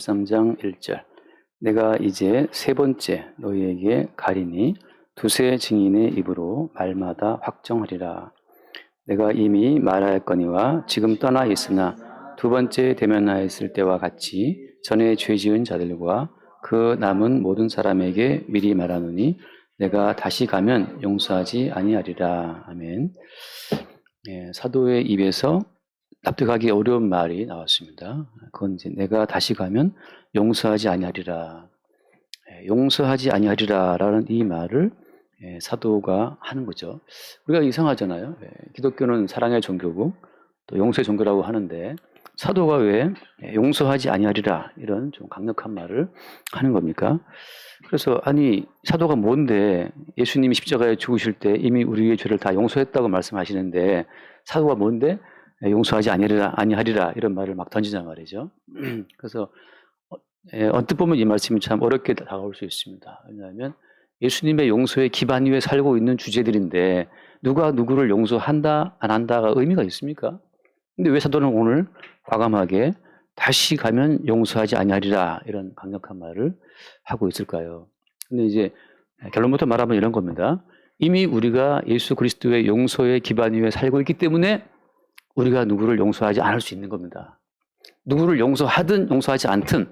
13장 1절 내가 이제 세 번째 너희에게 가리니 두세 증인의 입으로 말마다 확정하리라. 내가 이미 말하였거니와 지금 떠나 있으나 두 번째 대면하였을 때와 같이 전에 죄 지은 자들과 그 남은 모든 사람에게 미리 말하노니 내가 다시 가면 용서하지 아니하리라. 아멘. 사도의 입에서 납득하기 어려운 말이 나왔습니다. 그건 이제 내가 다시 가면 용서하지 아니하리라. 용서하지 아니하리라라는 이 말을 사도가 하는 거죠. 우리가 이상하잖아요. 기독교는 사랑의 종교고 또 용서의 종교라고 하는데 사도가 왜 용서하지 아니하리라 이런 좀 강력한 말을 하는 겁니까? 그래서 아니 사도가 뭔데 예수님이 십자가에 죽으실 때 이미 우리의 죄를 다 용서했다고 말씀하시는데 사도가 뭔데 용서하지 아니하리라 이런 말을 막 던지단 말이죠. 그래서 언뜻 보면 이 말씀이 참 어렵게 다가올 수 있습니다. 왜냐하면 예수님의 용서의 기반 위에 살고 있는 주제들인데 누가 누구를 용서한다 안 한다가 의미가 있습니까? 근데 왜 사도는 오늘 과감하게 다시 가면 용서하지 아니하리라 이런 강력한 말을 하고 있을까요? 근데 이제 결론부터 말하면 이런 겁니다. 이미 우리가 예수 그리스도의 용서의 기반 위에 살고 있기 때문에 우리가 누구를 용서하지 않을 수 있는 겁니다. 누구를 용서하든 용서하지 않든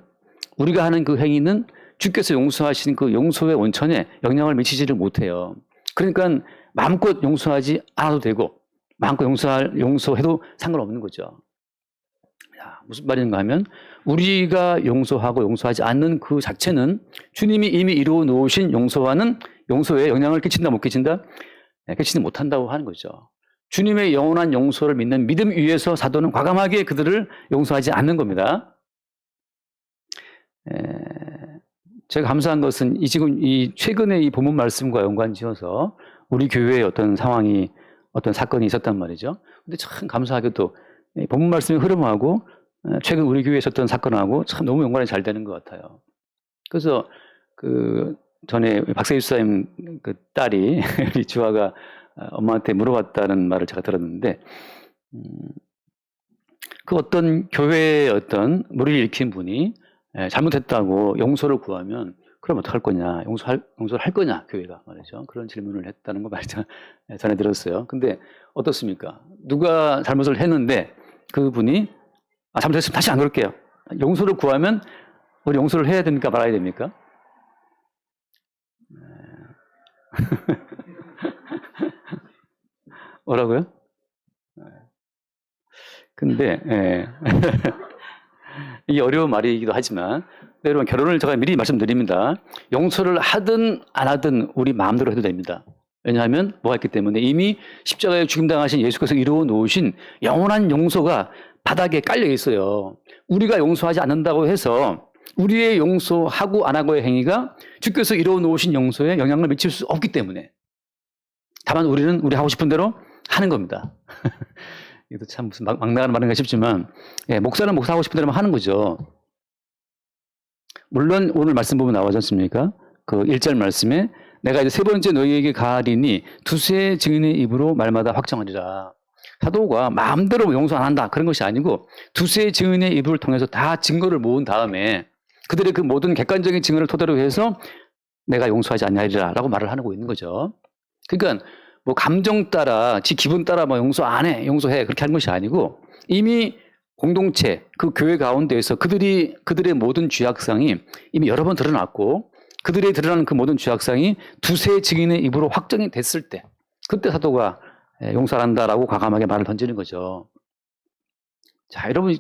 우리가 하는 그 행위는 주께서 용서하신 그 용서의 원천에 영향을 미치지를 못해요. 그러니까 마음껏 용서하지 않아도 되고 마음껏 용서해도 상관없는 거죠. 무슨 말인가 하면 우리가 용서하고 용서하지 않는 그 자체는 주님이 이미 이루어 놓으신 용서에 영향을 끼친다 못 끼친다? 끼치지 못한다고 하는 거죠. 주님의 영원한 용서를 믿는 믿음 위에서 사도는 과감하게 그들을 용서하지 않는 겁니다. 제가 감사한 것은 지금 최근에 이 본문 말씀과 연관지어서 우리 교회에 어떤 상황이 어떤 사건이 있었단 말이죠. 근데 참 감사하게도 본문 말씀의 흐름하고 최근 우리 교회에 있었던 사건하고 참 너무 연관이 잘 되는 것 같아요. 그래서 그 전에 박세희 집사님 그 딸이 우리 주아가 엄마한테 물어봤다는 말을 제가 들었는데 그 어떤 교회의 어떤 무리를 일으킨 분이 잘못했다고 용서를 구하면 그럼 어떡할 거냐 용서를 할 거냐 교회가 말이죠. 그런 질문을 했다는 거 말이죠. 전에 들었어요. 근데 어떻습니까? 누가 잘못을 했는데 그분이 잘못했으면 다시 안 그럴게요. 용서를 구하면 우리 용서를 해야 됩니까 말아야 됩니까? 뭐라고요? 근데 이게 어려운 말이기도 하지만 여러분 결론을 제가 미리 말씀드립니다. 용서를 하든 안 하든 우리 마음대로 해도 됩니다. 왜냐하면 뭐가 있기 때문에 이미 십자가에 죽임당하신 예수께서 이루어 놓으신 영원한 용서가 바닥에 깔려 있어요. 우리가 용서하지 않는다고 해서 우리의 용서하고 안 하고의 행위가 주께서 이루어 놓으신 용서에 영향을 미칠 수 없기 때문에 다만 우리는 우리 하고 싶은 대로 하는 겁니다. 이것도 참 무슨 막 나가는 말인가 싶지만 목사는 목사 하고 싶은 대로만 하는 거죠. 물론 오늘 말씀 보면 나오지 않습니까? 그 1절 말씀에 내가 이제 세 번째 너희에게 가리니 두세 증인의 입으로 말마다 확정하리라. 사도가 마음대로 용서 안 한다 그런 것이 아니고 두세 증인의 입을 통해서 다 증거를 모은 다음에 그들의 그 모든 객관적인 증언을 토대로 해서 내가 용서하지 않으리라 라고 말을 하고 있는 거죠. 그러니까 뭐 감정 따라 지 기분 따라 뭐 용서 안 해 용서해 그렇게 하는 것이 아니고 이미 공동체 그 교회 가운데에서 그들의 모든 죄악상이 이미 여러 번 드러났고 그들의 드러나는 그 모든 죄악상이 두세 증인의 입으로 확정이 됐을 때 그때 사도가 용서한다라고 과감하게 말을 던지는 거죠. 자, 여러분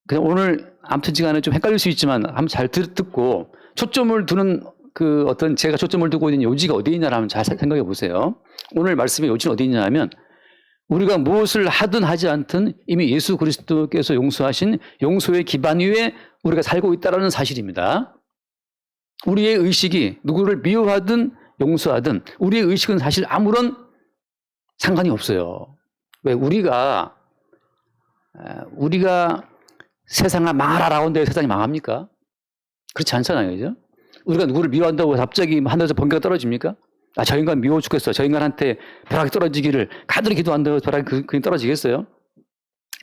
그냥 오늘 아무튼지간에 좀 헷갈릴 수 있지만 한번 잘 듣고 초점을 두는 그 어떤 제가 초점을 두고 있는 요지가 어디 있냐를 한번 잘 생각해 보세요. 오늘 말씀의 요지는 어디 있냐 하면 우리가 무엇을 하든 하지 않든 이미 예수 그리스도께서 용서하신 용서의 기반 위에 우리가 살고 있다는 사실입니다. 우리의 의식이 누구를 미워하든 용서하든 우리의 의식은 사실 아무런 상관이 없어요. 왜 우리가 세상아 망하라라고 하는데 세상이 망합니까? 그렇지 않잖아요. 그죠? 우리가 누구를 미워한다고 갑자기 하늘에서 번개가 떨어집니까? 저 인간 미워 죽겠어. 저 인간한테 벼락이 떨어지기를 간절히 기도한다고 벼락이 그냥 떨어지겠어요?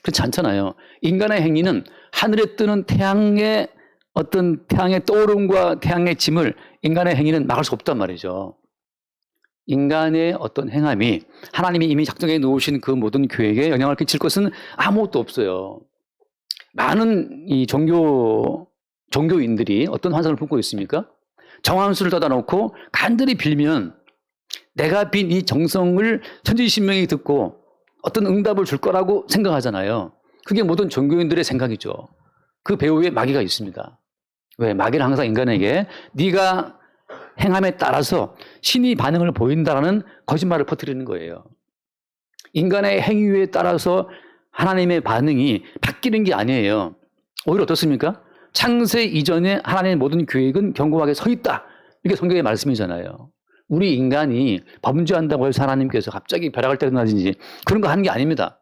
그렇지 않잖아요. 인간의 행위는 하늘에 뜨는 태양의 어떤 태양의 떠오름과 태양의 짐을 인간의 행위는 막을 수 없단 말이죠. 인간의 어떤 행함이 하나님이 이미 작정해 놓으신 그 모든 계획에 영향을 끼칠 것은 아무것도 없어요. 많은 이 종교인들이 어떤 환상을 품고 있습니까? 정한수를 떠다 놓고 간절히 빌면 내가 빈 이 정성을 천지신명이 듣고 어떤 응답을 줄 거라고 생각하잖아요. 그게 모든 종교인들의 생각이죠. 그 배후에 마귀가 있습니다. 왜? 마귀는 항상 인간에게 네가 행함에 따라서 신이 반응을 보인다라는 거짓말을 퍼뜨리는 거예요. 인간의 행위에 따라서 하나님의 반응이 바뀌는 게 아니에요. 오히려 어떻습니까? 창세 이전에 하나님의 모든 계획은 견고하게 서 있다. 이게 성경의 말씀이잖아요. 우리 인간이 범죄한다고 해서 하나님께서 갑자기 벼락을 때려놔든지 그런 거 하는 게 아닙니다.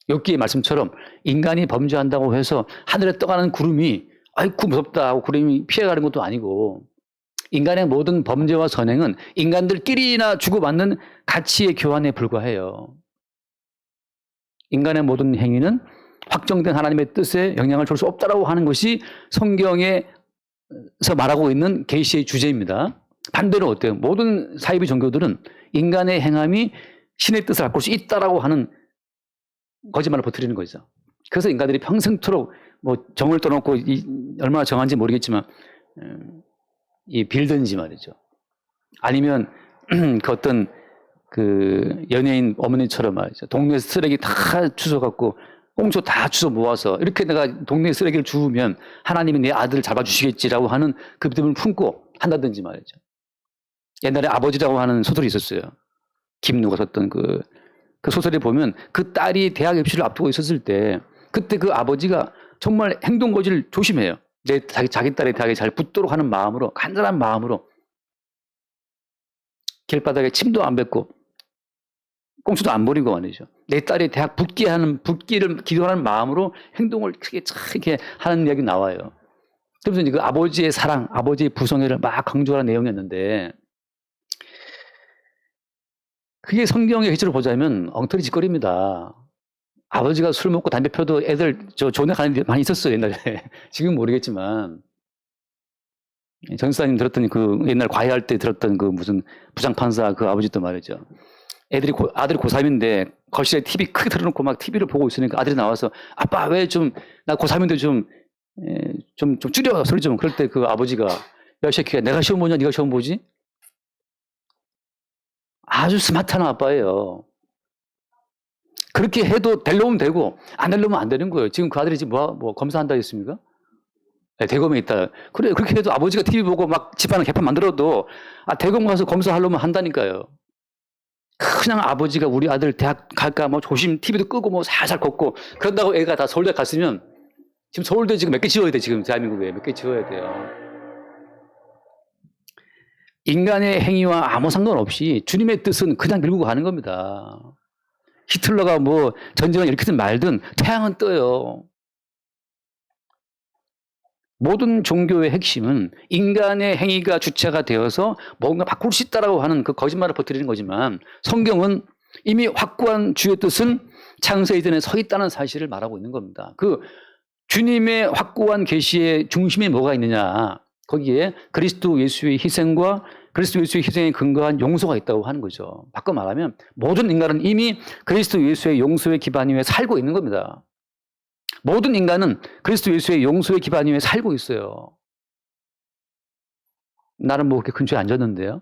욥기의 말씀처럼 인간이 범죄한다고 해서 하늘에 떠가는 구름이 아이쿠 무섭다 하고 구름이 피해가는 것도 아니고 인간의 모든 범죄와 선행은 인간들끼리나 주고받는 가치의 교환에 불과해요. 인간의 모든 행위는 확정된 하나님의 뜻에 영향을 줄 수 없다라고 하는 것이 성경에서 말하고 있는 계시의 주제입니다. 반대로 어때요? 모든 사이비 종교들은 인간의 행함이 신의 뜻을 바꿀 수 있다라고 하는 거짓말을 퍼뜨리는 거죠. 그래서 인간들이 평생토록 뭐 정을 떠놓고 얼마나 정한지 모르겠지만 이 빌든지 말이죠. 아니면 그 어떤 그 연예인 어머니처럼 말이죠. 동네 쓰레기 다 주워갖고 꽁초 다 주워 모아서 이렇게 내가 동네 쓰레기를 주우면 하나님이 내 아들을 잡아주시겠지라고 하는 그 믿음을 품고 한다든지 말이죠. 옛날에 아버지라고 하는 소설이 있었어요. 김누가 썼던 그 소설에 보면 그 딸이 대학 입시를 앞두고 있었을 때 그때 그 아버지가 정말 행동 거지를 조심해요. 자기 딸의 대학에 잘 붙도록 하는 마음으로, 간절한 마음으로 길바닥에 침도 안 뱉고 꽁초도 안 버리고 말이죠. 내 딸이 대학 붙기를 기도하는 마음으로 행동을 크게 이렇게 하는 이야기 나와요. 그래서 이제 그 아버지의 사랑, 아버지의 부성애를 막 강조하는 내용이었는데 그게 성경의 기초를 보자면 엉터리 짓거리입니다. 아버지가 술 먹고 담배 펴도 애들 존에 가는 데 많이 있었어요, 옛날에. 지금 모르겠지만. 전사님 들었던 그 옛날 과외할 때 들었던 그 무슨 부장판사 그 아버지도 말이죠. 아들이 고3인데 거실에 TV 크게 틀어놓고 막 TV를 보고 있으니까 아들이 나와서 아빠 왜 나 고3인데 좀 줄여 소리 좀. 그럴 때 그 아버지가 야, 이 새끼야 내가 시험 보냐 네가 시험 보지? 아주 스마트한 아빠예요. 그렇게 해도 되려면 되고 안 되려면 안 되는 거예요. 지금 그 아들이 지금 뭐 검사한다 했습니까? 네, 대검에 있다. 그래 그렇게 해도 아버지가 TV 보고 막 집안을 개판 만들어도 대검 가서 검사하려면 한다니까요. 그냥 아버지가 우리 아들 대학 갈까 뭐 조심 TV도 끄고 뭐 살살 걷고 그런다고 애가 다 서울대 갔으면 지금 서울대 지금 몇 개 지어야 돼 지금 대한민국에 몇 개 지어야 돼요. 인간의 행위와 아무 상관없이 주님의 뜻은 그냥 밀고 가는 겁니다. 히틀러가 뭐 전쟁을 일으키든 말든 태양은 떠요. 모든 종교의 핵심은 인간의 행위가 주체가 되어서 뭔가 바꿀 수 있다라고 하는 그 거짓말을 퍼뜨리는 거지만 성경은 이미 확고한 주의 뜻은 창세 이전에 서 있다는 사실을 말하고 있는 겁니다. 그 주님의 확고한 계시의 중심에 뭐가 있느냐? 거기에 그리스도 예수의 희생과 그리스도 예수의 희생에 근거한 용서가 있다고 하는 거죠. 바꿔 말하면 모든 인간은 이미 그리스도 예수의 용서의 기반 위에 살고 있는 겁니다. 모든 인간은 그리스도 예수의 용서의 기반 위에 살고 있어요. 나는 뭐 그렇게 근처에 안 졌는데요.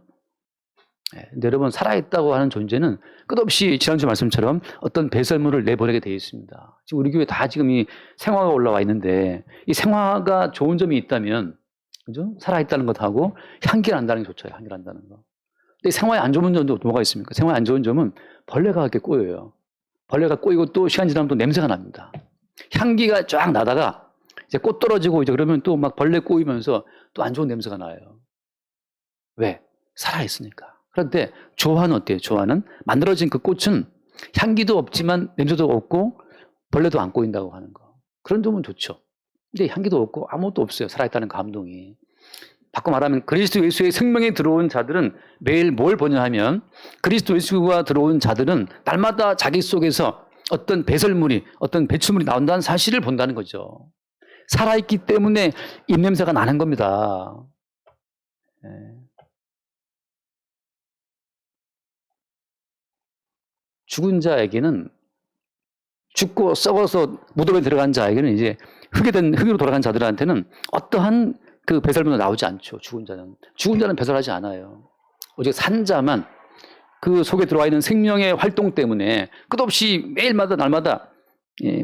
근데 여러분 살아있다고 하는 존재는 끝없이 지난주 말씀처럼 어떤 배설물을 내보내게 되어 있습니다. 지금 우리 교회 다 지금 이 생화가 올라와 있는데 이 생화가 좋은 점이 있다면 그죠? 살아있다는 것하고 향기가 난다는 게 좋죠. 향기가 난다는 거. 근데 생화에 안 좋은 점도 뭐가 있습니까? 생화에 안 좋은 점은 벌레가 이렇게 꼬여요. 벌레가 꼬이고 또 시간 지나면 또 냄새가 납니다. 향기가 쫙 나다가 이제 꽃 떨어지고 이제 그러면 또 막 벌레 꼬이면서 또 안 좋은 냄새가 나요. 왜? 살아있으니까. 그런데 조화는 어때요? 조화는 만들어진 그 꽃은 향기도 없지만 냄새도 없고 벌레도 안 꼬인다고 하는 거. 그런 점은 좋죠. 근데 향기도 없고 아무것도 없어요. 살아있다는 감동이. 바꿔 말하면 그리스도 예수의 생명에 들어온 자들은 매일 뭘 보냐 하면 그리스도 예수가 들어온 자들은 날마다 자기 속에서 어떤 배설물이 어떤 배출물이 나온다는 사실을 본다는 거죠. 살아있기 때문에 입냄새가 나는 겁니다. 예. 죽은 자에게는, 죽고 썩어서 무덤에 들어간 자에게는, 이제 흙으로 돌아간 자들한테는 어떠한 그 배설물도 나오지 않죠. 죽은 자는 배설하지 않아요. 오직 산 자만 그 속에 들어와 있는 생명의 활동 때문에 끝없이 매일마다 날마다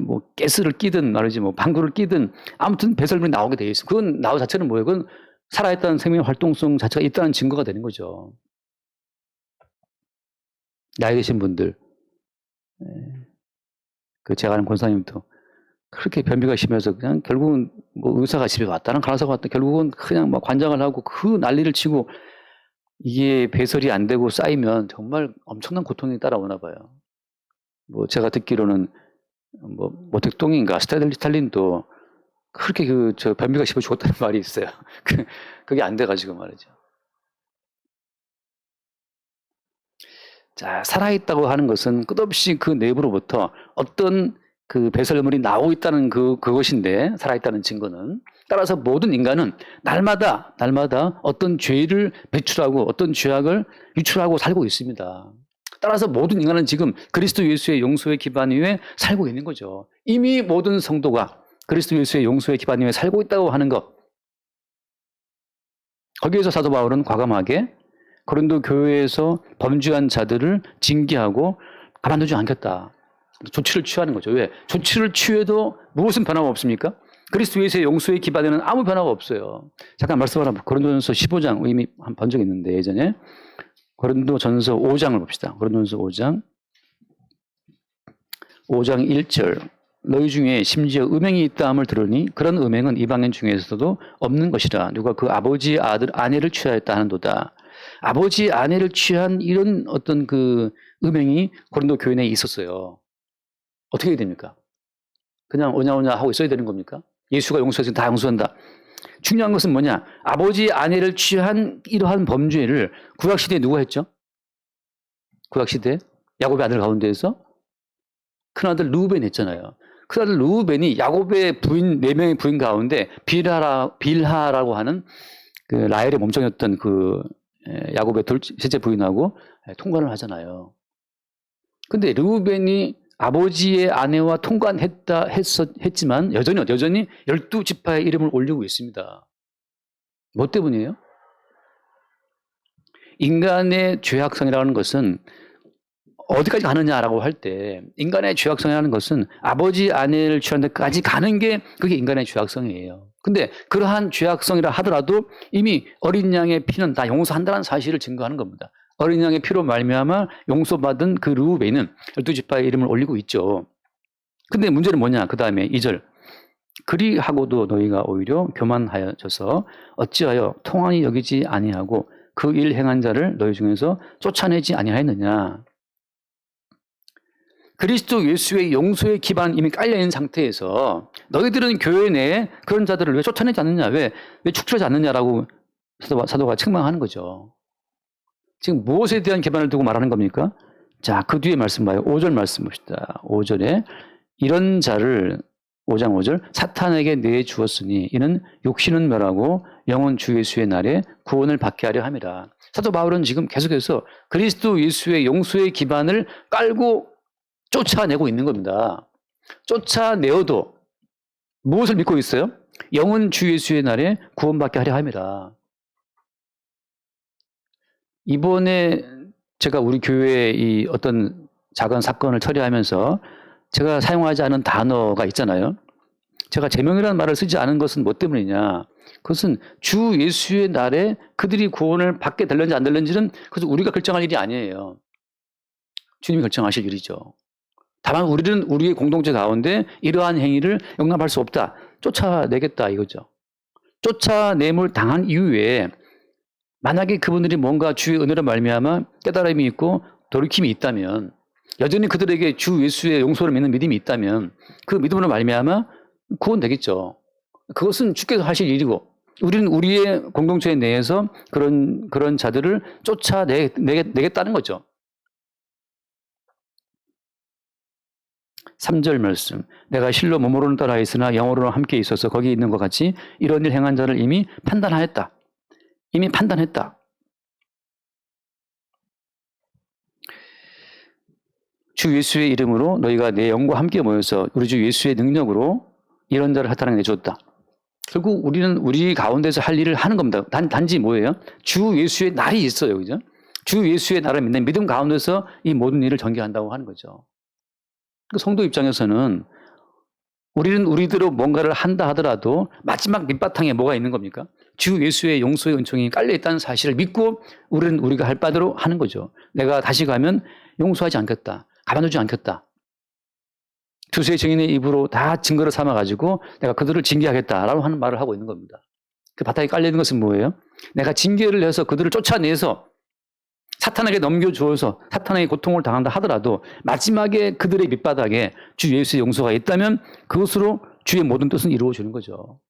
뭐 가스를 끼든 말이지 뭐 방구를 끼든 아무튼 배설물이 나오게 돼 있어. 그건 나오 자체는 뭐예요? 그건 살아있다는 생명의 활동성 자체가 있다는 증거가 되는 거죠. 나이 드신 분들, 그 제가 아는 권사님도 그렇게 변비가 심해서 그냥 결국은 뭐 의사가 집에 왔다는 간호사가 왔다 결국은 그냥 막 관장을 하고 그 난리를 치고, 이게 배설이 안 되고 쌓이면 정말 엄청난 고통이 따라오나 봐요. 뭐 제가 듣기로는 뭐 모택동인가 스탈린도 그렇게 저 변비가 심해 죽었다는 말이 있어요. 그게 안 돼가지고 말이죠. 자, 살아있다고 하는 것은 끝없이 그 내부로부터 어떤 그 배설물이 나오고 있다는 그것인데, 살아있다는 증거는. 따라서 모든 인간은 날마다 어떤 죄를 배출하고 어떤 죄악을 유출하고 살고 있습니다. 따라서 모든 인간은 지금 그리스도 예수의 용서의 기반 위에 살고 있는 거죠. 이미 모든 성도가 그리스도 예수의 용서의 기반 위에 살고 있다고 하는 것. 거기에서 사도 바울은 과감하게 고린도 교회에서 범죄한 자들을 징계하고 가만두지 않겠다. 조치를 취하는 거죠. 왜? 조치를 취해도 무엇은 변화가 없습니까? 그리스도 예수의 용서의 기반에는 아무 변화가 없어요. 잠깐 말씀을 한번 고린도전서 15장 이미 한 번 적이 있는데, 예전에 고린도전서 5장을 봅시다. 고린도전서 5장 1절. 너희 중에 심지어 음행이 있다함을 들으니 그런 음행은 이방인 중에서도 없는 것이라. 누가 그 아버지의 아내를 취하였다 하는도다. 아버지의 아내를 취한 이런 어떤 그 음행이 고린도 교회 내에 있었어요. 어떻게 해야 됩니까? 그냥 오냐오냐 하고 있어야 되는 겁니까? 예수가 용서해서 다 용서한다. 중요한 것은 뭐냐? 아버지의 아내를 취한 이러한 범죄를 구약시대에 누가 했죠? 구약시대 야곱의 아들 가운데에서 큰아들 루벤이 했잖아요. 큰아들 루벤이 야곱의 부인 4명의 부인 가운데 빌하라고 하는 그 라헬의 몸종이었던 그 야곱의 셋째 부인하고 통관을 하잖아요. 근데 루벤이 아버지의 아내와 통관했지만 여전히 12지파의 이름을 올리고 있습니다. 뭐 때문이에요? 인간의 죄악성이라는 것은 어디까지 가느냐라고 할 때, 인간의 죄악성이라는 것은 아버지 아내를 취한 데까지 가는 게 그게 인간의 죄악성이에요. 근데 그러한 죄악성이라 하더라도 이미 어린 양의 피는 다 용서한다는 사실을 증거하는 겁니다. 어린 양의 피로 말미암아 용서받은 그 르우벤은 12지파의 이름을 올리고 있죠. 근데 문제는 뭐냐? 그 다음에 2절. 그리하고도 너희가 오히려 교만하여져서 어찌하여 통한이 여기지 아니하고 그 일 행한 자를 너희 중에서 쫓아내지 아니하였느냐? 그리스도 예수의 용서의 기반 이미 깔려있는 상태에서 너희들은 교회 내에 그런 자들을 왜 쫓아내지 않느냐? 왜 축출하지 않느냐라고 사도가 책망하는 거죠. 지금 무엇에 대한 기반을 두고 말하는 겁니까? 자, 그 뒤에 말씀 봐요. 5절 말씀 봅시다. 5절에 이런 자를 5장 5절 사탄에게 내주었으니 이는 육신은 멸하고 영은 주 예수의 날에 구원을 받게 하려 함이라. 사도 바울은 지금 계속해서 그리스도 예수의 용서의 기반을 깔고 쫓아내고 있는 겁니다. 쫓아내어도 무엇을 믿고 있어요? 영은 주 예수의 날에 구원받게 하려 함이라. 이번에 제가 우리 교회의 이 어떤 작은 사건을 처리하면서 제가 사용하지 않은 단어가 있잖아요. 제가 제명이라는 말을 쓰지 않은 것은 뭐 때문이냐? 그것은 주 예수의 날에 그들이 구원을 받게 될는지 안 될는지는 그것은 우리가 결정할 일이 아니에요. 주님이 결정하실 일이죠. 다만 우리는 우리의 공동체 가운데 이러한 행위를 용납할 수 없다. 쫓아내겠다 이거죠. 쫓아냄을 당한 이후에 만약에 그분들이 뭔가 주의 은혜로 말미암아 깨달음이 있고 돌이킴이 있다면, 여전히 그들에게 주 예수의 용서를 믿는 믿음이 있다면 그 믿음으로 말미암아 구원되겠죠. 그것은 주께서 하실 일이고, 우리는 우리의 공동체 내에서 그런 자들을 쫓아내겠다는 거죠. 3절 말씀. 내가 실로 몸으로는 떠나 있으나 영으로는 함께 있어서 거기 있는 것 같이 이런 일 행한 자를 이미 판단하였다. 이미 판단했다. 주 예수의 이름으로 너희가 내 영과 함께 모여서 우리 주 예수의 능력으로 이런 자를 나타내 내줬다. 결국 우리는 우리 가운데서 할 일을 하는 겁니다. 단지 뭐예요? 주 예수의 날이 있어요. 그죠? 주 예수의 날을 믿는 믿음 가운데서 이 모든 일을 전개한다고 하는 거죠. 그 성도 입장에서는 우리는 우리대로 뭔가를 한다 하더라도 마지막 밑바탕에 뭐가 있는 겁니까? 주 예수의 용서의 은총이 깔려있다는 사실을 믿고 우리는 우리가 할 바대로 하는 거죠. 내가 다시 가면 용서하지 않겠다. 가만두지 않겠다. 두세 증인의 입으로 다 증거를 삼아가지고 내가 그들을 징계하겠다라고 하는 말을 하고 있는 겁니다. 그 바닥에 깔려있는 것은 뭐예요? 내가 징계를 해서 그들을 쫓아내서 사탄에게 넘겨주어서 사탄에게 고통을 당한다 하더라도 마지막에 그들의 밑바닥에 주 예수의 용서가 있다면 그것으로 주의 모든 뜻은 이루어지는 거죠.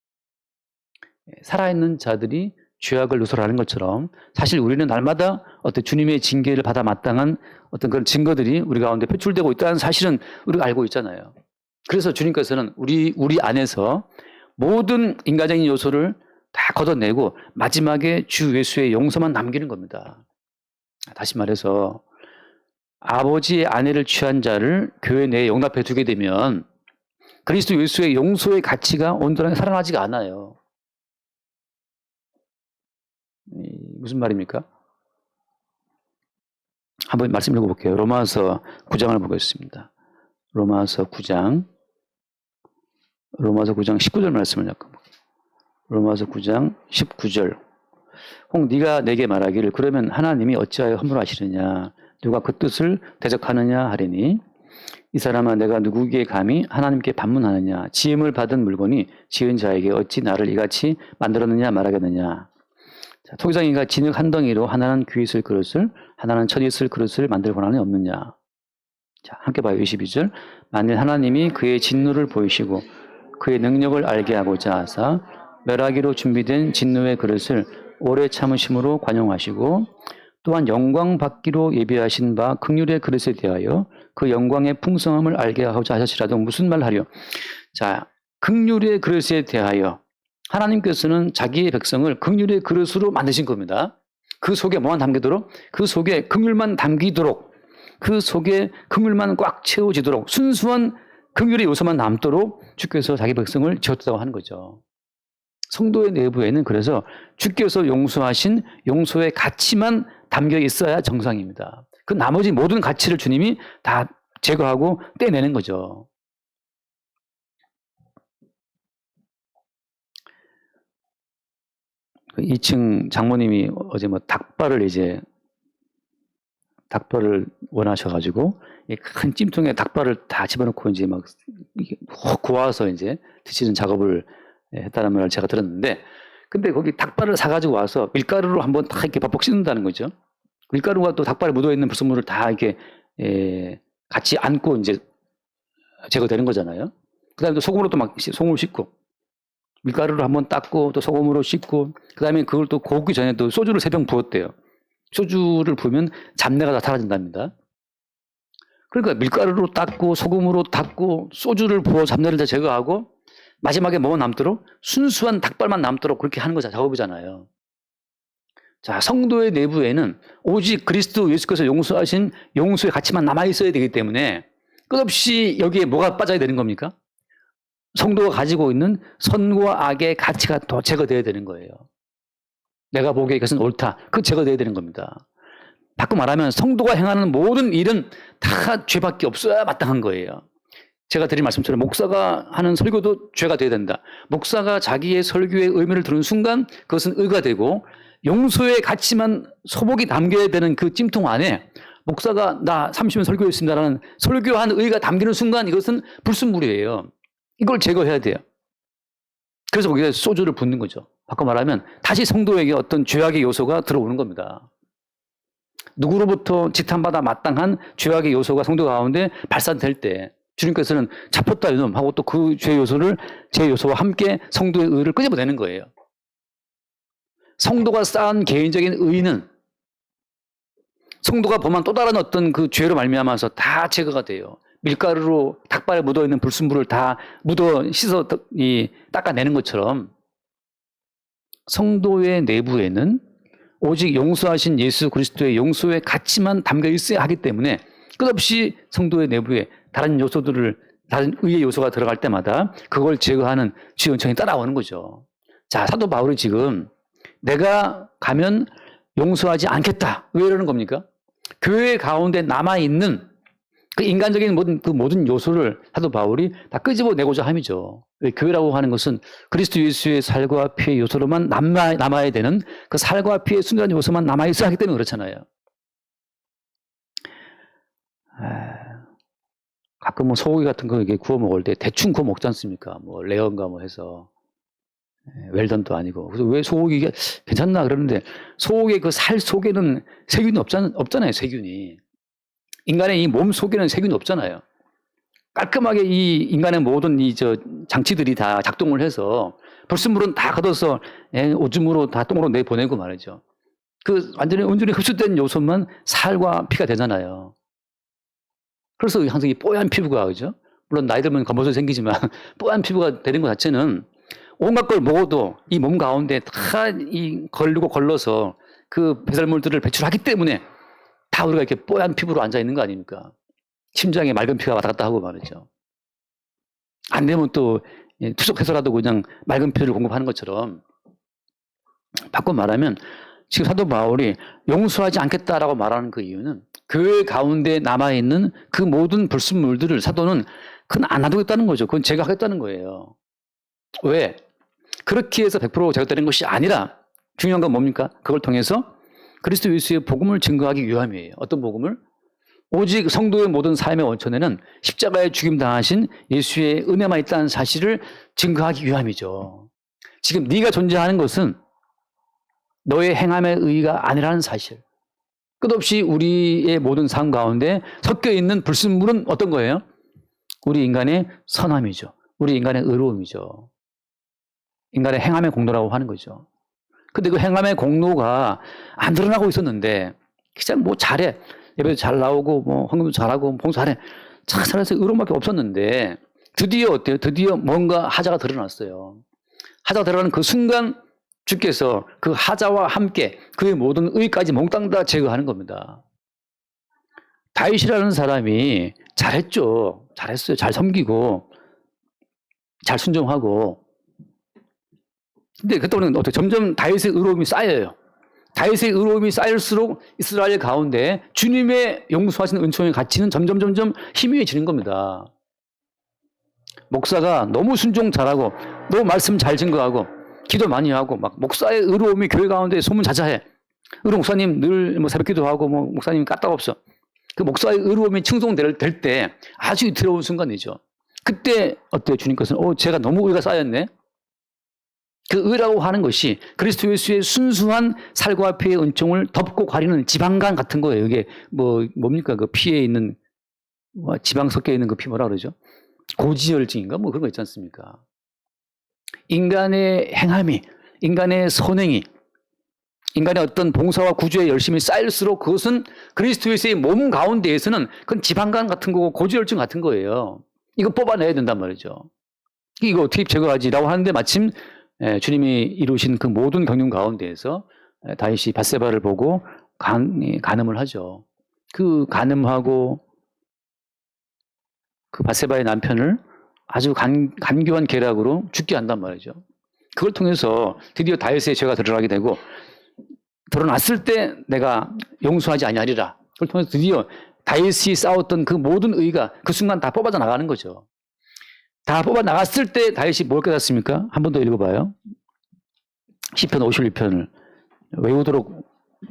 살아있는 자들이 죄악을 누설하는 것처럼 사실 우리는 날마다 어떤 주님의 징계를 받아 마땅한 어떤 그런 증거들이 우리 가운데 표출되고 있다는 사실은 우리가 알고 있잖아요. 그래서 주님께서는 우리 안에서 모든 인간적인 요소를 다 걷어내고 마지막에 주 예수의 용서만 남기는 겁니다. 다시 말해서 아버지의 아내를 취한 자를 교회 내에 용납해 두게 되면 그리스도 예수의 용서의 가치가 온전하게 살아나지가 않아요. 무슨 말입니까? 한번 말씀 읽어볼게요. 로마서 9장을 보겠습니다. 로마서 9장 19절 말씀을 잠깐. 로마서 9장 19절. 혹 네가 내게 말하기를 그러면 하나님이 어찌하여 허물하시느냐 누가 그 뜻을 대적하느냐 하리니 이 사람아 내가 누구에게 감히 하나님께 반문하느냐 지음을 받은 물건이 지은 자에게 어찌 나를 이같이 만들었느냐 말하겠느냐. 자, 토기장이가 진흙 한 덩이로 하나는 귀 있을 그릇을 하나는 천 있을 그릇을 만들 권한이 없느냐. 자, 함께 봐요. 22절. 만일 하나님이 그의 진노를 보이시고 그의 능력을 알게 하고자 하사 멸하기로 준비된 진노의 그릇을 오래 참으심으로 관용하시고 또한 영광 받기로 예비하신 바 긍휼의 그릇에 대하여 그 영광의 풍성함을 알게 하고자 하실지라도 무슨 말 하려. 자, 긍휼의 그릇에 대하여 하나님께서는 자기의 백성을 긍휼의 그릇으로 만드신 겁니다. 그 속에 뭐만 담기도록, 그 속에 긍휼만 담기도록, 그 속에 긍휼만 꽉 채워지도록 순수한 긍휼의 요소만 남도록 주께서 자기 백성을 지었다고 하는 거죠. 성도의 내부에는 그래서 주께서 용서하신 용서의 가치만 담겨 있어야 정상입니다. 그 나머지 모든 가치를 주님이 다 제거하고 떼내는 거죠. 그 2층 장모님이 어제 닭발을 원하셔가지고 큰 찜통에 닭발을 다 집어넣고 이제 막 구워서 이제 드시는 작업을 했다는 말을 제가 들었는데, 근데 거기 닭발을 사가지고 와서 밀가루로 한번 다 이렇게 박박 씻는다는 거죠. 밀가루가 또 닭발에 묻어있는 불순물을 다 이렇게 같이 안고 이제 제거되는 거잖아요. 그 다음에 또 소금으로 또 막 소금을 씻고, 밀가루를 한번 닦고 또 소금으로 씻고, 그 다음에 그걸 또 구우기 전에 또 소주를 3병 부었대요. 소주를 부으면 잡내가 다 사라진답니다. 그러니까 밀가루로 닦고 소금으로 닦고 소주를 부어 잡내를 다 제거하고 마지막에 뭐가 남도록 순수한 닭발만 남도록 그렇게 하는 거 작업이잖아요. 자, 성도의 내부에는 오직 그리스도 예수께서 용서하신 용서의 가치만 남아있어야 되기 때문에 끝없이 여기에 뭐가 빠져야 되는 겁니까? 성도가 가지고 있는 선과 악의 가치가 더 제거되어야 되는 거예요. 내가 보기에 이것은 옳다. 그 제거되어야 되는 겁니다. 바꿔 말하면 성도가 행하는 모든 일은 다 죄밖에 없어야 마땅한 거예요. 제가 드린 말씀처럼 목사가 하는 설교도 죄가 되어야 된다. 목사가 자기의 설교의 의미를 들은 순간 그것은 의가 되고 용서의 가치만 소복이 담겨야 되는 그 찜통 안에 목사가 나 30년 설교했습니다라는 설교한 의가 담기는 순간 이것은 불순물이에요. 이걸 제거해야 돼요. 그래서 거기에 소주를 붓는 거죠. 바꿔 말하면 다시 성도에게 어떤 죄악의 요소가 들어오는 겁니다. 누구로부터 지탄받아 마땅한 죄악의 요소가 성도 가운데 발산될 때 주님께서는 잡혔다 이놈 하고 또 그 죄 요소를 제 요소와 함께 성도의 의를 끄집어내는 거예요. 성도가 쌓은 개인적인 의는 성도가 범한 또 다른 어떤 그 죄로 말미암아서 다 제거가 돼요. 밀가루로 닭발에 묻어있는 불순물을 다 씻어 닦아내는 것처럼 성도의 내부에는 오직 용서하신 예수 그리스도의 용서의 가치만 담겨 있어야 하기 때문에 끝없이 성도의 내부에 다른 의의 요소가 들어갈 때마다 그걸 제거하는 주의 은총이 따라오는 거죠. 자, 사도 바울이 지금 내가 가면 용서하지 않겠다. 왜 이러는 겁니까? 교회 가운데 남아있는 그 인간적인 모든 요소를 사도 바울이 다 끄집어내고자 함이죠. 교회라고 하는 것은 그리스도 예수의 살과 피의 요소로만 남아야 되는 그 살과 피의 순수한 요소만 남아있어야 하기 때문에 그렇잖아요. 가끔 뭐 소고기 같은 거 이렇게 구워 먹을 때 대충 구워 먹지 않습니까? 뭐 레어인가 뭐 해서. 웰던도 아니고. 그래서 왜 소고기가 괜찮나 그러는데 소고기의 그 살 속에는 세균이 없잖아요, 세균이. 인간의 이 몸 속에는 세균이 없잖아요. 깔끔하게 이 인간의 모든 장치들이 다 작동을 해서 불순물은 다 걷어서 오줌으로 다 똥으로 내보내고 말이죠. 그 온전히 흡수된 요소만 살과 피가 되잖아요. 그래서 항상 이 뽀얀 피부가, 그죠? 물론 나이 들면 검어서 생기지만 뽀얀 피부가 되는 것 자체는 온갖 걸 먹어도 이 몸 가운데 다 걸러서 그 배설물들을 배출하기 때문에 다 우리가 이렇게 뽀얀 피부로 앉아 있는 거 아닙니까? 심장에 맑은 피가 왔다 갔다 하고 말이죠. 안 되면 또 투석해서라도 그냥 맑은 피를 공급하는 것처럼. 바꿔 말하면 지금 사도 바울이 용서하지 않겠다라고 말하는 그 이유는 교회 가운데 남아있는 그 모든 불순물들을 사도는 그건 안 놔두겠다는 거죠. 그건 제가 하겠다는 거예요. 왜? 그렇게 해서 100% 제거되는 것이 아니라 중요한 건 뭡니까? 그걸 통해서 그리스도 예수의 복음을 증거하기 위함이에요. 어떤 복음을? 오직 성도의 모든 삶의 원천에는 십자가에 죽임당하신 예수의 은혜만 있다는 사실을 증거하기 위함이죠. 지금 네가 존재하는 것은 너의 행함의 의의가 아니라는 사실. 끝없이 우리의 모든 삶 가운데 섞여 있는 불순물은 어떤 거예요? 우리 인간의 선함이죠. 우리 인간의 의로움이죠. 인간의 행함의 공로라고 하는 거죠. 근데 그 행함의 공로가 안 드러나고 있었는데 그냥 뭐 잘해. 예배도 잘 나오고 뭐 헌금도 잘하고 봉사 잘해. 잘해서 의로움밖에 없었는데 드디어 어때요? 드디어 뭔가 하자가 드러났어요. 하자가 드러나는 그 순간 주께서 그 하자와 함께 그의 모든 의까지 몽땅 다 제거하는 겁니다. 다윗이라는 사람이 잘했죠. 잘했어요. 잘 섬기고 잘 순종하고. 근데 그때는 어떻게 점점 다윗의 의로움이 쌓여요. 다윗의 의로움이 쌓일수록 이스라엘 가운데 주님의 용서하시는 은총의 가치는 점점 희미해지는 겁니다. 목사가 너무 순종 잘하고 너무 말씀 잘 증거하고 기도 많이 하고 막 목사의 의로움이 교회 가운데 소문자자해. 의로 목사님 늘 뭐 새벽 기도하고 뭐 목사님 까딱없어. 그 목사의 의로움이 칭송될 때 아주 들어온 순간이죠. 그때 어때요? 주님께서는 제가 너무 의가 쌓였네. 그 의라고 하는 것이 그리스도 예수의 순수한 살과 피의 은총을 덮고 가리는 지방간 같은 거예요. 이게 뭡니까? 그 피에 있는 지방 섞여 있는 그 피 뭐라 그러죠? 고지혈증인가? 뭐 그런 거 있지 않습니까? 인간의 행함이, 인간의 선행이, 인간의 어떤 봉사와 구주의 열심이 쌓일수록 그것은 그리스도 예수의 몸 가운데에서는 그건 지방간 같은 거고 고지혈증 같은 거예요. 이거 뽑아내야 된단 말이죠. 이거 어떻게 제거하지라고 하는데 마침 주님이 이루신 그 모든 경륜 가운데에서 다윗이 밧세바를 보고 간음을 하죠. 그 간음하고 그 밧세바의 남편을 아주 간교한 계략으로 죽게 한단 말이죠. 그걸 통해서 드디어 다윗의 죄가 드러나게 되고 드러났을 때 내가 용서하지 아니하리라. 그걸 통해서 드디어 다윗이 싸웠던 그 모든 의가 그 순간 다 뽑아져 나가는 거죠. 다 뽑아 나갔을 때 다윗이 뭘 깨닫습니까? 한 번 더 읽어봐요. 시편 51편을 외우도록